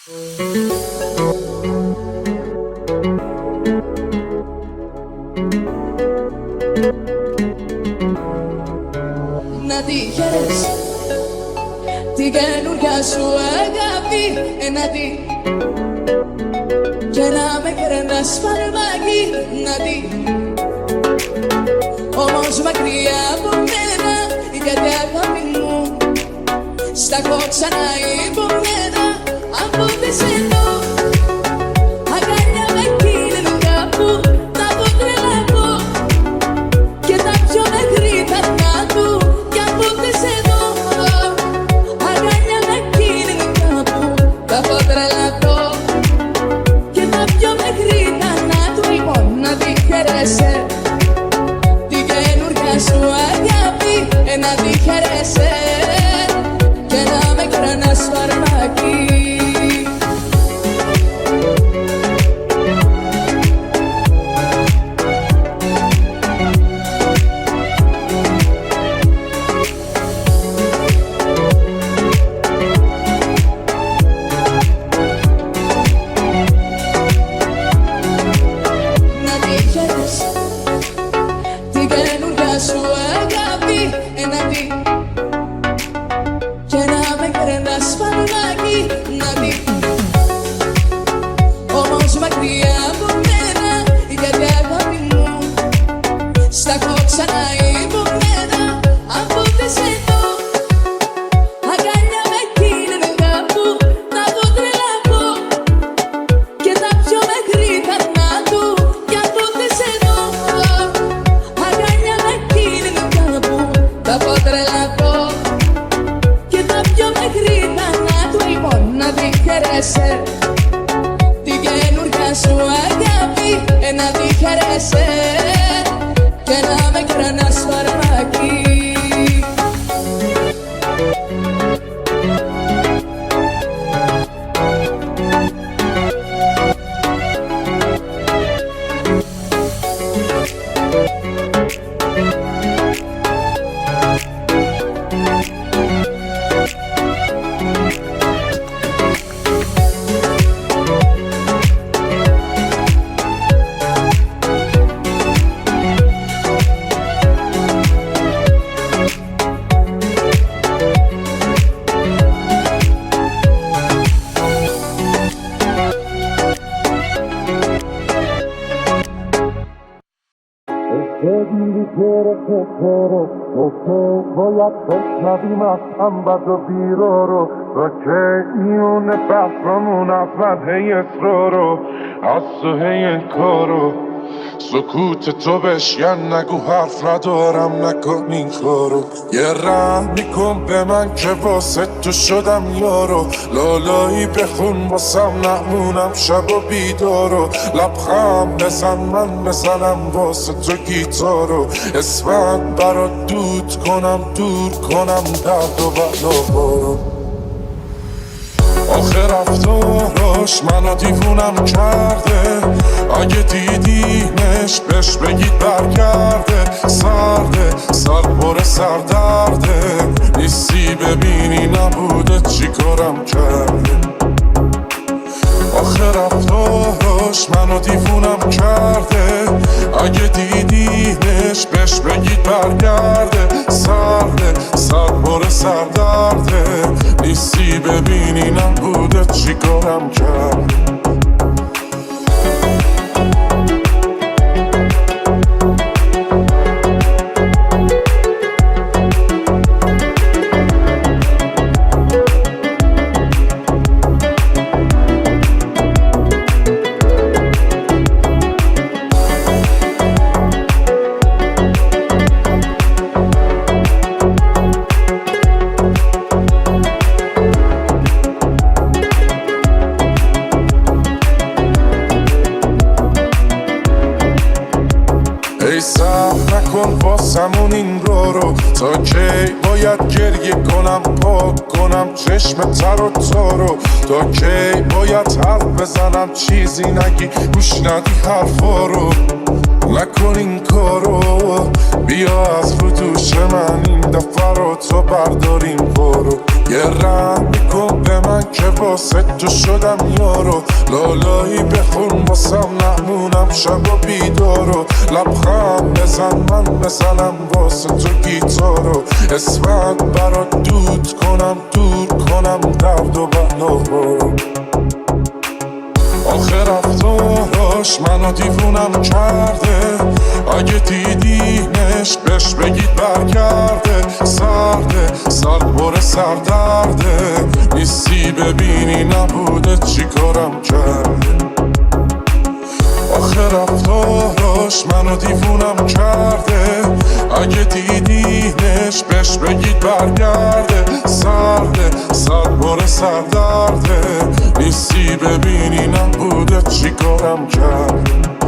Να τη χαίρες την καινούρια σου αγάπη, να τη και να με κρέμας φαρμάκι, να τη όμως μακριά από μένα, γιατί αγάπη μου στα έχω ξανά υπομένα. Από δεν σε δω αγκαλιά με εκείνη κάπου θα το τρελαθώ και τα πιο μέχρι τα του. Κι από δεν σε δω αγκαλιά με εκείνη κάπου θα το τρελαθώ και τα πιο μέχρι τα του. Λοιπόν, να τη χαίρεσαι την καινούρια σου αγάπη, να τη χαίρεσαι και να με κρανάς φαρμάκι. Την καινούρια σου αγάπη, να τη χαίρεσαι και να με κρανάς φαρμάκι. La prima samba do biroro Perché io ne parlo una svadhei esroro Asso hei coro سکوت تو بشکن نگو حرف ندارم نکن این کارو یه رحم میکن به من که واسه تو شدم یارو لالایی بخون واسم نمونم شب و بیدارو لبخم بزن من بزنم واسه تو گیتارو اسفند برات دود کنم دور کنم درد و بلابارو آخه رفتاراش منو دیوونم کرده اگه دیدیمش بهش بگید برگرده سرده سر پر سردرده نیستی ببینی نبوده چی کارم کرده آخه رفتاراش منو دیوونم کرده اگه دیدیمش بهش بگید برگرده سرده سر پر سردرده نیستی ببینی نبوده چی کارم کرده واسمون این رو تا کی باید گریه کنم پاک کنم چشم تر و تارو تا کی باید حرف بزنم چیزی نگی گوش ندی حرفا رو نکن این کارو بیا از رو دوش من این دفعه رو تو برداریم برو یه رحم کن به من که واسه تو شدم یارو لالایی بخون واسم نمونم شب و بیدارو لبخند بزن من بزنم واسه تو گیتارو اسمت برات دود کنم دور کنم درد و بلا آخه رفتاراش منو دیوونم کرده اگه دیدینش بهش بگید برگرده سرده سربار سردرده نیستی ببینی نبوده چی کارم کرده آخه رفتاراش منو دیوونم کرده اگه دیدینش بهش بگید برگرده سرده سربار سردرده نیستی ببینی نبوده چی کارم کرده